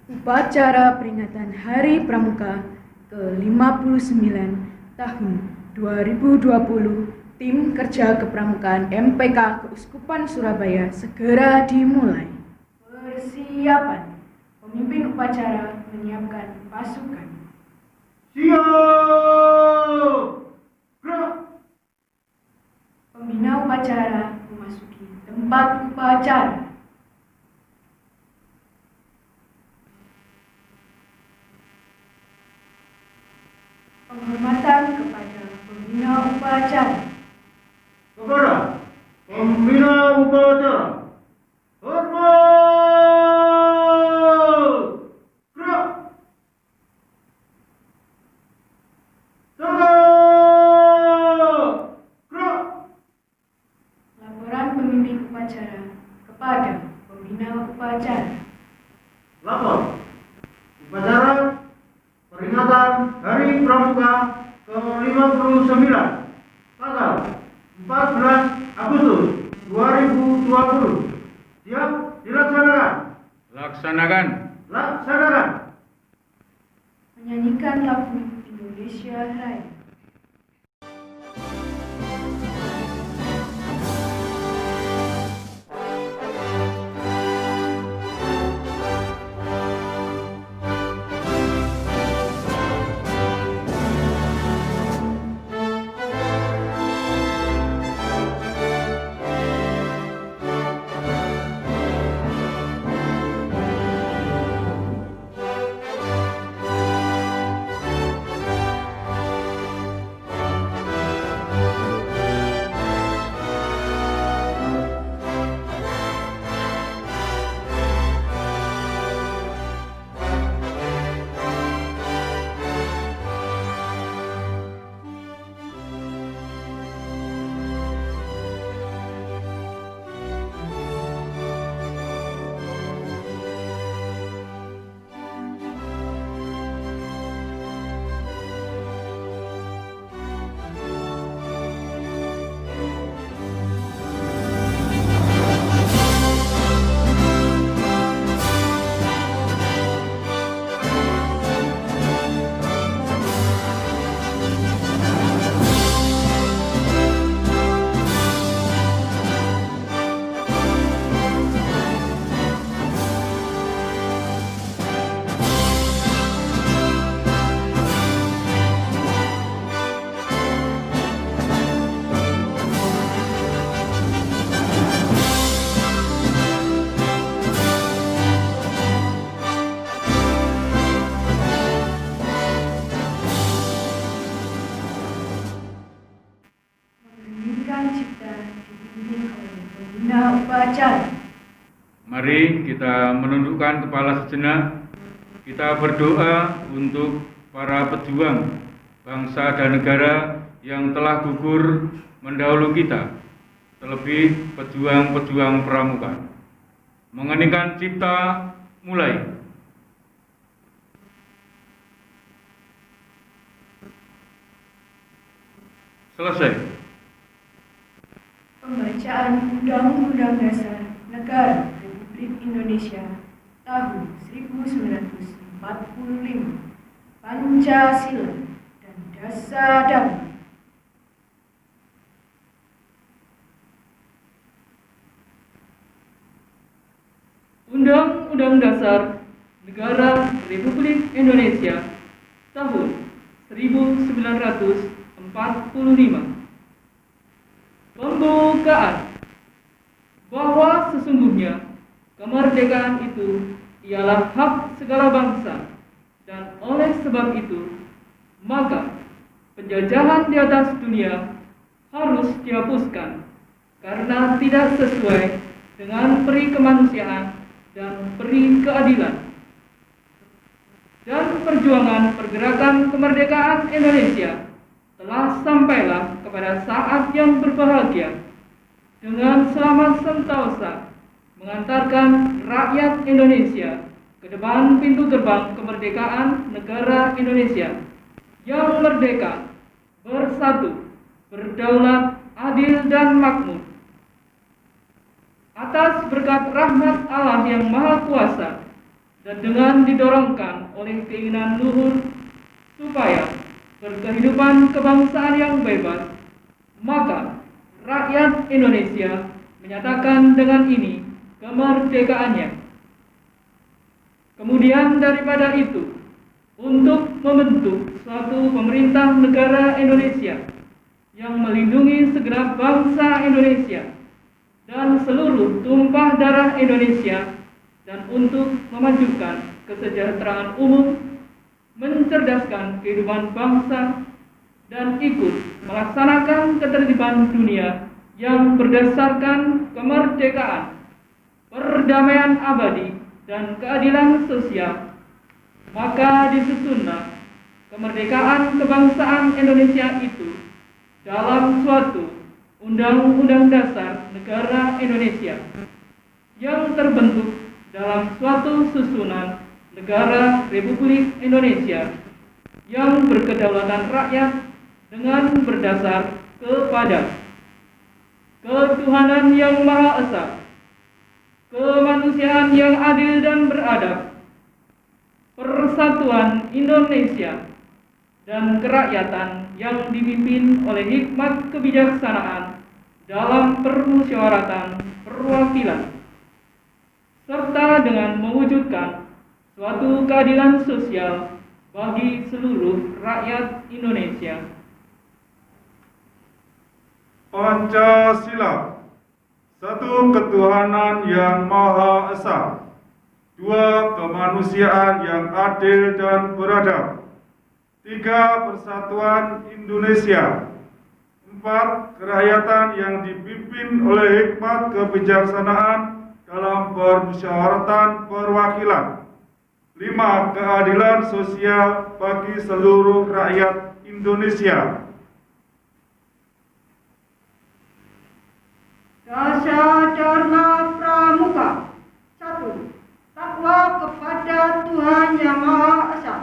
Upacara peringatan Hari Pramuka ke-59 tahun 2020 Tim Kerja Kepramukaan MPK Keuskupan Surabaya segera dimulai. Persiapan. Pemimpin upacara menyiapkan pasukan. Siap! Gerak! Pembina upacara memasuki tempat upacara. Penghormatan kepada pembina upacara. Kepada pembina upacara, hormat! Gerak! Tegak! Gerak! Laporan pemimpin upacara kepada pembina upacara. Lapor. Upacara peringatan Hari Pramuka ke-59 tanggal 14 Agustus 2020. Siap dilaksanakan. Laksanakan. Laksanakan. Menyanyikan lagu Indonesia Raya. Cipta dipimpin oleh pembina upacara. Mari kita menundukkan kepala sejenak. Kita berdoa untuk para pejuang bangsa dan negara yang telah gugur mendahulu kita, terlebih pejuang-pejuang pramuka. Mengeningkan cipta, mulai. Selesai. Pembacaan Undang-Undang Dasar Negara Republik Indonesia tahun 1945, Pancasila dan Dasar Damai. Undang-Undang Dasar Negara Republik Indonesia tahun 1945. Pembukaan. Bahwa sesungguhnya kemerdekaan itu ialah hak segala bangsa, dan oleh sebab itu maka penjajahan di atas dunia harus dihapuskan karena tidak sesuai dengan peri kemanusiaan dan peri keadilan. Dan perjuangan pergerakan kemerdekaan Indonesia telah sampailah kepada saat yang berbahagia dengan selamat sentosa mengantarkan rakyat Indonesia ke depan pintu gerbang kemerdekaan negara Indonesia yang merdeka, bersatu, berdaulat, adil dan makmur. Atas berkat rahmat Allah yang Maha Kuasa dan dengan didorongkan oleh keinginan luhur supaya berkehidupan kebangsaan yang bebas, maka rakyat Indonesia menyatakan dengan ini kemerdekaannya. Kemudian daripada itu, untuk membentuk suatu pemerintah negara Indonesia yang melindungi segenap bangsa Indonesia dan seluruh tumpah darah Indonesia, dan untuk memajukan kesejahteraan umum, mencerdaskan kehidupan bangsa, dan ikut melaksanakan ketertiban dunia yang berdasarkan kemerdekaan, perdamaian abadi, dan keadilan sosial, maka disusunlah kemerdekaan kebangsaan Indonesia itu dalam suatu Undang-Undang Dasar Negara Indonesia yang terbentuk dalam suatu susunan negara Republik Indonesia yang berkedaulatan rakyat dengan berdasar kepada ketuhanan yang Maha Esa, kemanusiaan yang adil dan beradab, persatuan Indonesia, dan kerakyatan yang dipimpin oleh hikmat kebijaksanaan dalam permusyawaratan perwakilan, serta dengan mewujudkan suatu keadilan sosial bagi seluruh rakyat Indonesia. Pancasila, satu ketuhanan yang Maha Esa, dua kemanusiaan yang adil dan beradab, tiga persatuan Indonesia, empat kerakyatan yang dipimpin oleh hikmat kebijaksanaan dalam permusyawaratan perwakilan, lima keadilan sosial bagi seluruh rakyat Indonesia. Dasar Dharma Pramuka. 1. Takwa kepada Tuhan Yang Maha Esa.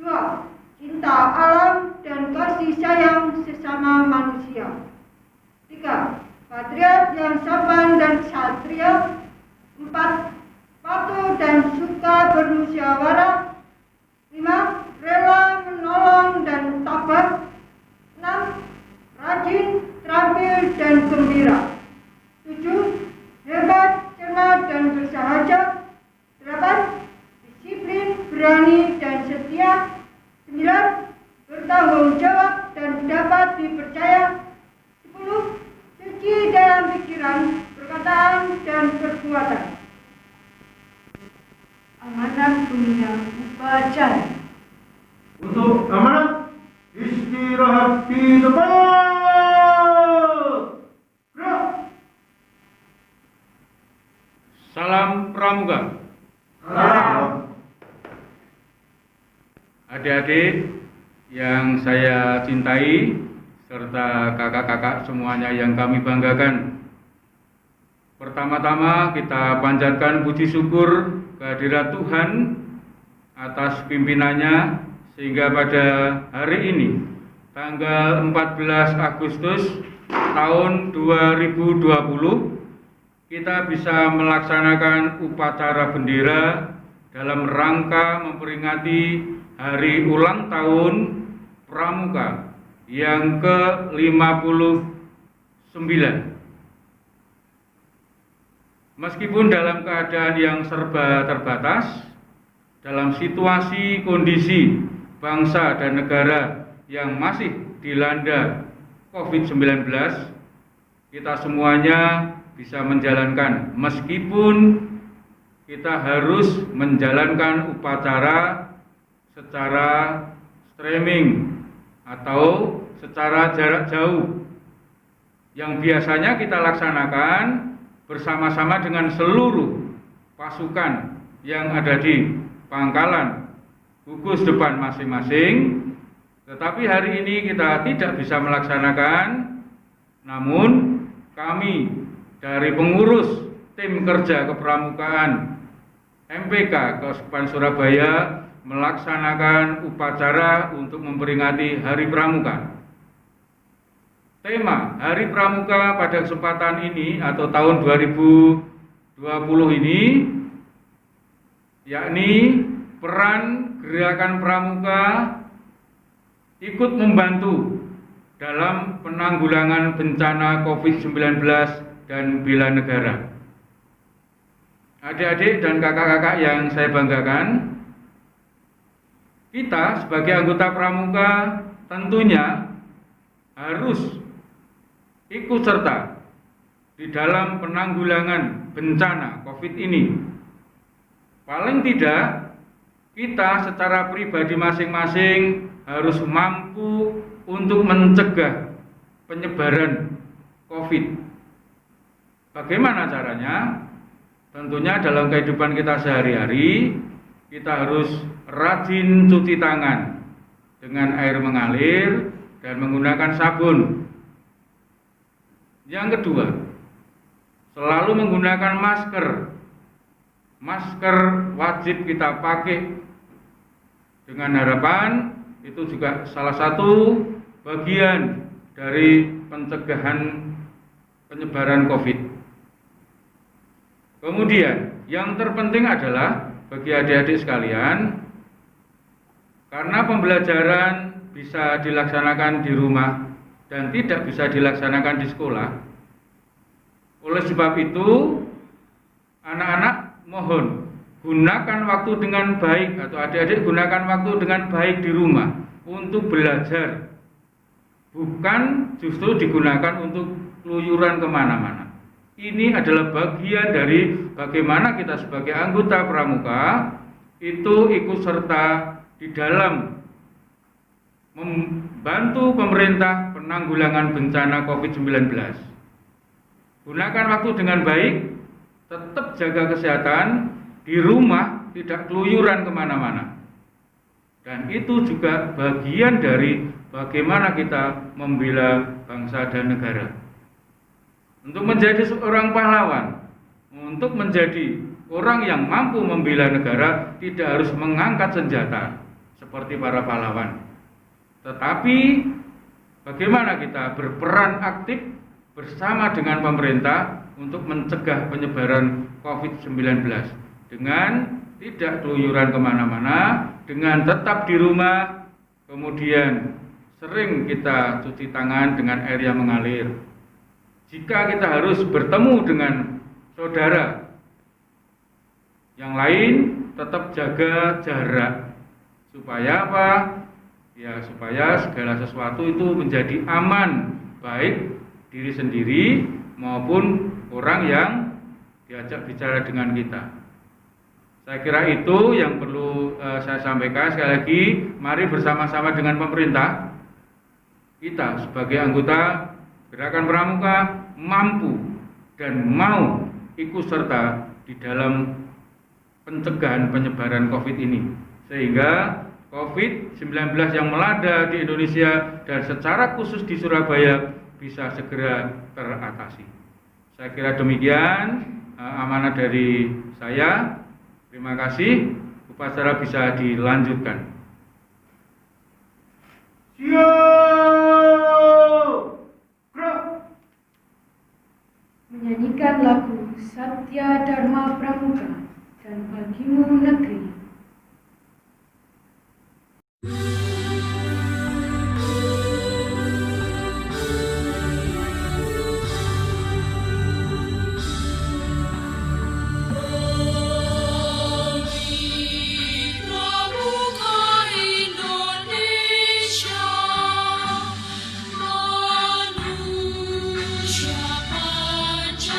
2. Cinta alam dan kasih sayang sesama manusia. 3. Patriot yang sabar dan ksatria. 4. Patuh dan suka bermusyawarah. 5. Rela menolong dan tabah. 6. Rajin, terampil dan gembira. 7. Hebat, cermat dan bersahaja. 8. Disiplin, berani dan setia. 9. Bertanggung jawab dan dapat dipercaya. 10. Suci dalam pikiran, perkataan dan perbuatan. Amanat Pembina Upacara. Untuk amanat, istirahat di tempat. Gerak. Salam Pramuka. Salam. Adik-adik yang saya cintai, serta kakak-kakak semuanya yang kami banggakan. Pertama-tama kita panjatkan puji syukur kehadirat Tuhan atas pimpinannya sehingga pada hari ini, tanggal 14 Agustus tahun 2020, kita bisa melaksanakan upacara bendera dalam rangka memperingati hari ulang tahun Pramuka yang ke-59. Meskipun dalam keadaan yang serba terbatas, dalam situasi kondisi bangsa dan negara yang masih dilanda COVID-19, kita semuanya bisa menjalankan, meskipun kita harus menjalankan upacara secara streaming atau secara jarak jauh yang biasanya kita laksanakan bersama-sama dengan seluruh pasukan yang ada di pangkalan gugus depan masing-masing. Tetapi hari ini kita tidak bisa melaksanakan, namun kami dari pengurus tim kerja kepramukaan MPK Keuskupan Surabaya melaksanakan upacara untuk memperingati Hari Pramuka. Tema Hari Pramuka pada kesempatan ini atau tahun 2020 ini yakni peran Gerakan Pramuka ikut membantu dalam penanggulangan bencana COVID-19 dan bela negara. Adik-adik dan kakak-kakak yang saya banggakan, kita sebagai anggota Pramuka tentunya harus ikut serta di dalam penanggulangan bencana COVID ini. Paling tidak, kita secara pribadi masing-masing harus mampu untuk mencegah penyebaran COVID. Bagaimana caranya? Tentunya dalam kehidupan kita sehari-hari, kita harus rajin cuci tangan dengan air mengalir dan menggunakan sabun. Yang kedua, selalu menggunakan masker. Masker wajib kita pakai dengan harapan itu juga salah satu bagian dari pencegahan penyebaran COVID. Kemudian yang terpenting adalah bagi adik-adik sekalian, karena pembelajaran bisa dilaksanakan di rumah dan tidak bisa dilaksanakan di sekolah. Oleh sebab itu, anak-anak mohon gunakan waktu dengan baik, atau adik-adik gunakan waktu dengan baik di rumah untuk belajar, bukan justru digunakan untuk keluyuran kemana-mana. Ini adalah bagian dari bagaimana kita sebagai anggota Pramuka itu ikut serta di dalam membantu pemerintah penanggulangan bencana COVID-19. Gunakan waktu dengan baik, tetap jaga kesehatan, di rumah tidak keluyuran kemana-mana. Dan itu juga bagian dari bagaimana kita membela bangsa dan negara. Untuk menjadi seorang pahlawan, untuk menjadi orang yang mampu membela negara, tidak harus mengangkat senjata seperti para pahlawan. Tetapi bagaimana kita berperan aktif bersama dengan pemerintah untuk mencegah penyebaran COVID-19 dengan tidak keluyuran kemana-mana, dengan tetap di rumah, kemudian sering kita cuci tangan dengan air yang mengalir. Jika kita harus bertemu dengan saudara yang lain, tetap jaga jarak. Supaya apa? Ya, supaya segala sesuatu itu menjadi aman, baik diri sendiri maupun orang yang diajak bicara dengan kita. Saya kira itu yang perlu saya sampaikan. Sekali lagi, mari bersama-sama dengan pemerintah, kita sebagai anggota Gerakan Pramuka mampu dan mau ikut serta di dalam pencegahan penyebaran COVID ini, sehingga COVID-19 yang melanda di Indonesia dan secara khusus di Surabaya bisa segera teratasi. Saya kira demikian amanah dari saya. Terima kasih. Upacara bisa dilanjutkan. Menyanyikan lagu Satya Dharma Pramuka dan Bagimu Negeri. Manusia Pancasila.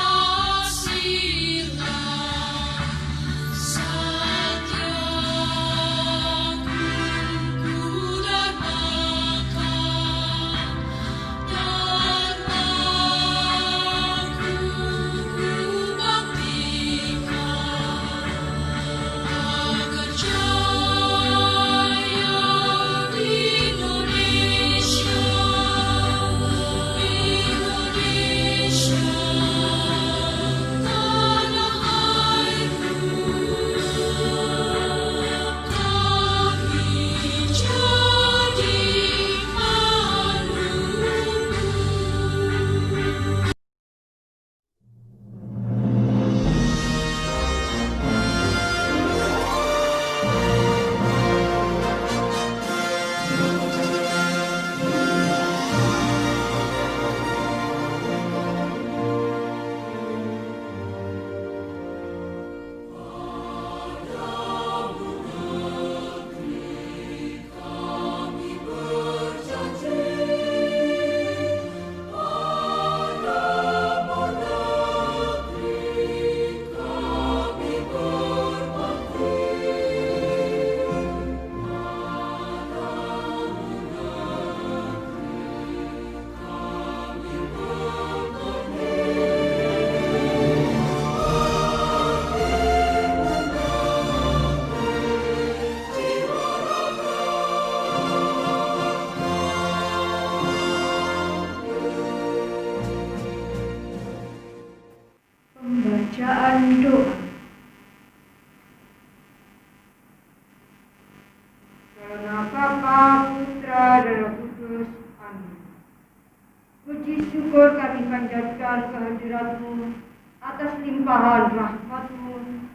syukur kami panjatkan kehadirat-Mu atas limpahan rahmat-Mu,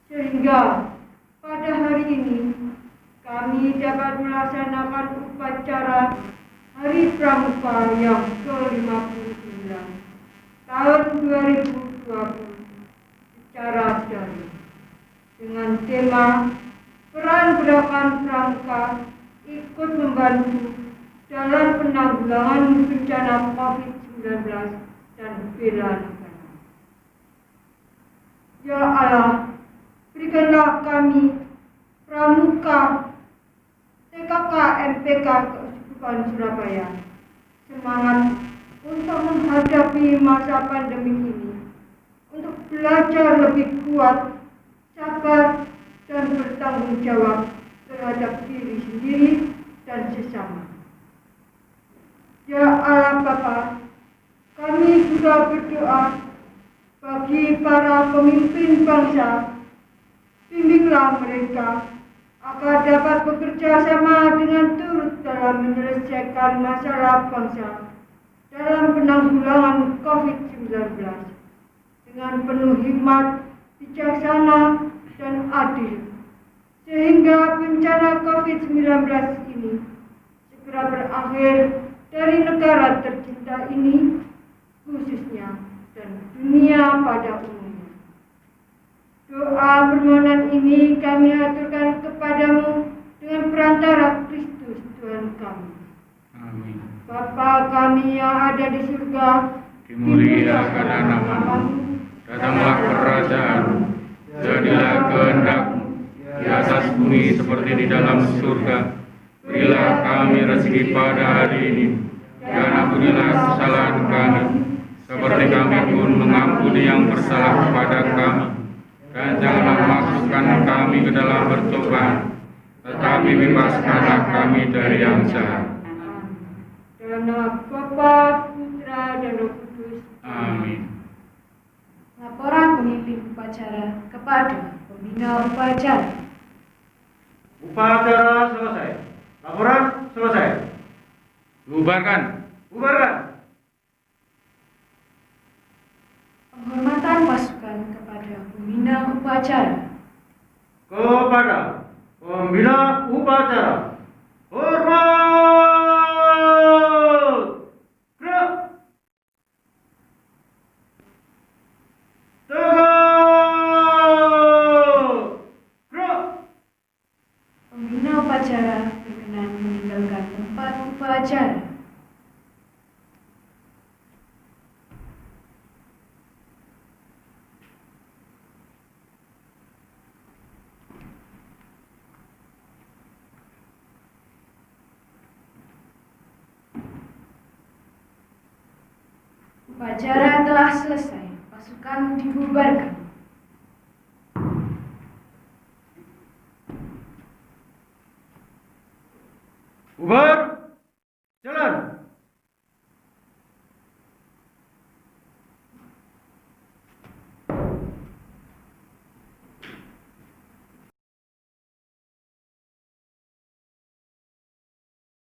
sehingga pada hari ini kami dapat melaksanakan upacara Hari Pramuka yang ke-59 tahun 2020 secara daring dengan tema peran gerakan pramuka ikut membantu dalam penanggulangan bencana COVID-19 dan bela negara. Ya Allah, berikanlah kami pramuka TKK MPK Keuskupan Surabaya semangat untuk menghadapi masa pandemi ini, untuk belajar lebih kuat, sabar, dan bertanggung jawab terhadap diri sendiri dan sesama. Ya Allah Bapa, kami juga berdoa bagi para pemimpin bangsa, bimbinglah mereka agar dapat bekerja sama dengan turut dalam menyelesaikan masalah bangsa dalam penanggulangan COVID-19 dengan penuh hikmat, bijaksana, dan adil, sehingga bencana COVID-19 ini segera berakhir dari negara tercinta ini khususnya dan dunia pada umumnya. Doa permohonan ini kami aturkan kepadamu dengan perantara Kristus Tuhan kami. Amin. Bapa kami yang ada di surga, Dimuliakanlah namamu, datanglah kerajaanmu, jadilah kehendakmu di atas bumi seperti di dalam surga. Berilah kami rezeki pada hari ini, dan ampunilah kesalahan kami, seperti kami pun mengampuni yang bersalah kepada kami. Dan janganlah masukkan kami ke dalam percobaan, tetapi bebaskanlah kami dari yang jahat. dalam nama Bapa, Putra, dan Roh Kudus. Amin. Laporan pemimpin upacara kepada pembina upacara. Upacara selesai. Laporan selesai. Bubarkan. Bubarkan. Penghormatan pasukan kepada pembina upacara. Kepada pembina upacara. Hormat. Gerak. Tegak. Gerak. Pembina upacara berkenan meninggalkan tempat upacara. Upacara telah selesai, pasukan dibubarkan. Bubar. Jalan.